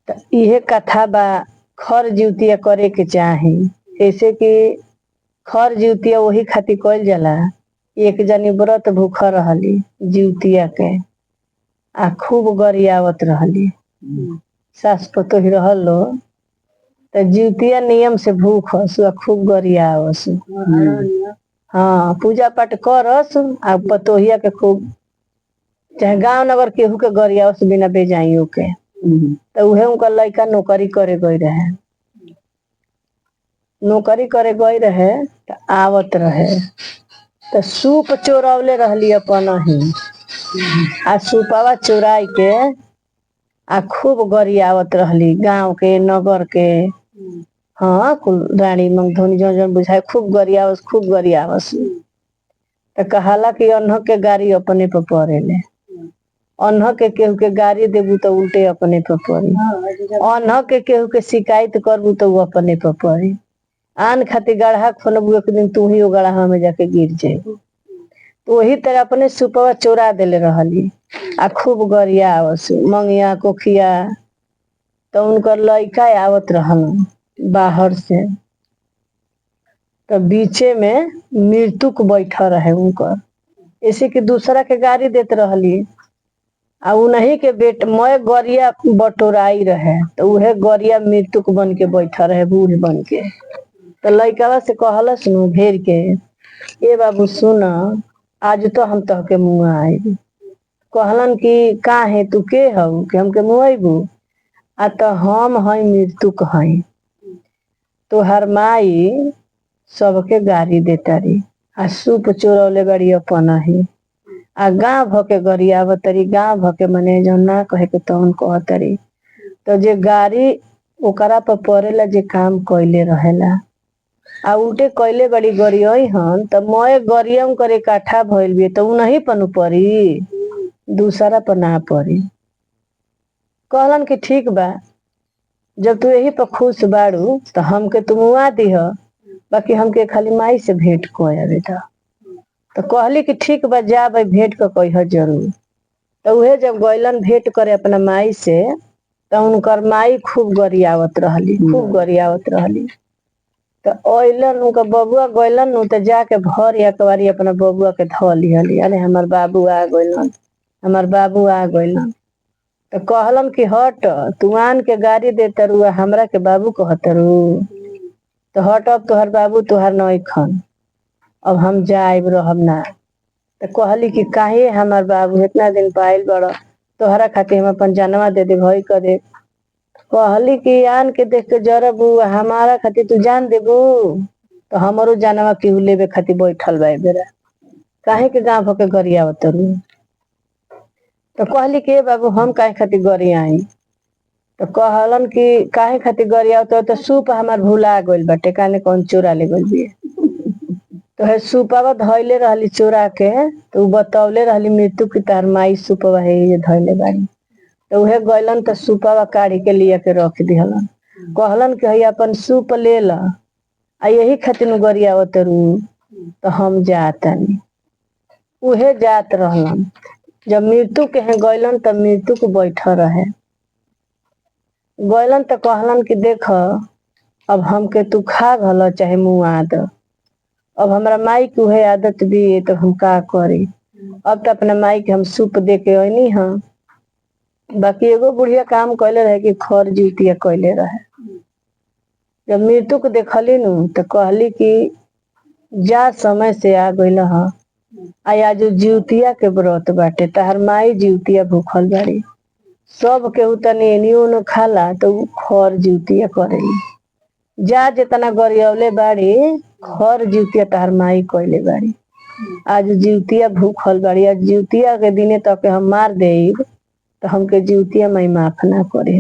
तो इहे कथा बा। खर जीवतिया करे के चाही, जैसे कि खर जीवतिया वही खातिर कइल जाला। एक जनी व्रत भूखा रहली जीवतिया के, आ खूब गरियावत रहली। सास पतोही रहल लो तो जीवतिया नियम से भूखस आ खूब गरियावस। हाँ, पूजा पाठ करस आ पतोहिया के खूब, चाहे गांव नगर केहू के गरियावस बिना बेजाइयो के। तो उहे उनका लड़का नौकरी करे गई रहे। नौकरी करे गई रहे तो आवत रहे तो सूप चोरवले रहली अपन ही। आ सूपवा चोराई के आ खूब गरियावत रहली गांव के नगर के। हाँ, कुल रानी मंगधोनी जो जो बुझाए खूब गरियावस, खूब गरियावस। तो कहाला कि अन्न के गाड़ी अपने पे पड़ेले। अन्न के केहू के गाड़ी देबू तो उल्टे अपने पे पड़ी। अन्न के केहू के शिकायत करबू तो वो अपने पे पड़ी। आन खातिर गढ़ा खोलबू, एक दिन तू ही वो गढ़ा में जाके गिर जाएबू। तो वही तरह अपने सुपवा चोरा देले रहली आ खूब गरियावस मंगिया कोखिया। तो उनकर लड़का आवत रहल बाहर से, तो बीचे में मृत्युक बैठा रहे उनकर। ऐसे कि दूसरा के गाड़ी देत रहली आ उन्हीं के बेट मैं गरिया बटोराई रहे, तो उहे गरिया मृत्युक बन के बैठा रहे, बूढ़ बन के। तो लड़का से कहलस नु घेर के, ए बाबू सुन, आज तो हम तहके मुआ आई। कहलन कि काहे तू के हऊ कि हमके मुआइबू? आ तो हम हई मृत्युक हई, तोहर माई सबके गाड़ी देतारी आ सूप चोरौले बड़ी अपन ही। आ गाँव भके गरियावतरी, गाँव भके मने जो ना कहे के तौन कहतरी। तो जे गाड़ी ओकरा पर पड़ेला जे काम कइले रहेला आ उल्टे कइले बड़ी गरियई हन, तो मैं गरियम करे काठा भइल बे तो उनही पनु पड़ी, दूसरा पर ना पड़ी। कहलन कि ठीक बा, जब तू यही पर खुश बाड़ू तो हमके तू मुआ दीह, बाकी हमके खाली माई से भेंट कयावे दा। तो कहली कि ठीक बा, जा भाई भेंट क कहिह जरूर। तो उहे जब गइलन भेंट करे अपना माई से, तो उनकर माई खूब गरियावत रहली, खूब गरियावत रहली। तो अइलन उनका बबुआ गइलन नु, तो जाके भर एकबारी अपना बबुआ के ध लिहली, अरे हमार बाबू आ गइलन, हमार बाबू आ गइलन। तो कहलन कि हट, तू आन के गाड़ी दे तरु हमरा के बाबू कहतरू, तो हट, अब तोहर बाबू तोहर नहीं खन, अब हम जाइब रहब ना। तो कहली कि काहे हमार बाबू इतना दिन पाइल बड़, तोहरा खातिर हम अपन जानवा दे दे भई कर दे। कहली कि आन के देख के जरबू, हमारा खातिर तू जान देबू, तो हमरो जानवा केहू लेबे खातिर बैठल बा बेरा, काहे के गाँव भके गरियावत रू। तो कहली कि बाबू हम काहे खातिर गरियाई? तो कहलन कि काहे खातिर गरियावत? तो सूप हमार भुला गइल बाटे, काने कौन चोरा ले गइल बिया। तो है सूपवा धइले रहली चोरा के, तो उ बतौले रहली मृत्यु की तार माई सूपवा है ये धइले बाड़ी। तो उहे गइलन तो सूपवा काढ़ी के लिया के रख दिहलन। कहलन कि हई अपन सूप ले ला, आ यही खातिर गरियावत रू, तो हम जातनी। उहे जात रहलन। जब मृत्यु के हैं गइलन तो मृत्यु को बैठा रहे। गइलन तो कहलन कि देख, अब हमके तू खा घल चाहे मुआ द, अब हमरा माई के उहे आदत भी, तो हम का करी? अब तो अपना माई के हम सूप दे के अइनी हाँ। बाकी एगो बुढ़िया काम कइले रहे कि खर जीवतिया कइले रहे। जब मृत्यु को देखली नु, तो कहली कि जा, समय से आ गइल ह, आज जीवतिया के व्रत बाटे, तहर माई जीवतिया भूखल बाड़ी, सब केहू तनी एनियो न खाला तो उ खर जीवतिया करेली। जा जितना गरियौले बाड़ी, खर जीवतिया तहर माई कइले बाड़ी, आज जीवतिया भूखल बाड़ी, आज जीवतिया के दिने तक हम मार देब तो हमके जीवतिया माई माफ ना करे।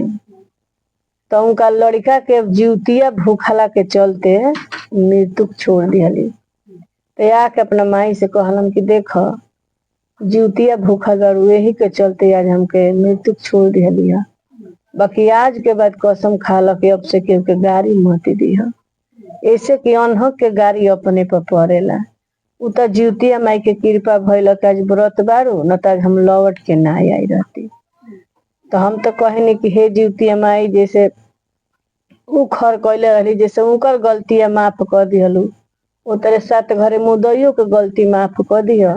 तो उनका लड़का के जीवतिया भूखला के चलते मृत्यु छोड़ दिहली। तो आके अपना माई से कहलन कि देख, जीवतिया भूखल बाड़ू, यही के चलते आज हमके मृत्यु छोड़ दिहली है, बाकी आज के बाद कसम खाला कि अब से केहू के गाड़ी मत दीह। ऐसे कि अनहक के गाड़ी अपने पर पड़ेला। उ तो जीवतिया माई के कृपा भइल कि आज व्रत बाड़ू, न तो आज हम लौट के ना आई रहती। तो हम तो कहनी कि हे जीवती माई जैसे उ खर कैले रहली जैसे उनकर गलती माफ कर दिहलू ओ तेरे साथ घरे मुदइयो के गलती माफ कर दिह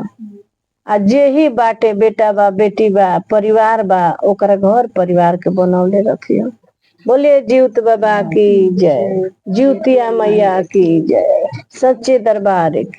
आ जे ही बाटे बेटा बा बेटी बा परिवार बा ओकरा घर परिवार के बनौले रखियो। बोलिए जीवत बाबा की जय, जीवतिया मैया की जय, सच्चे दरबार की।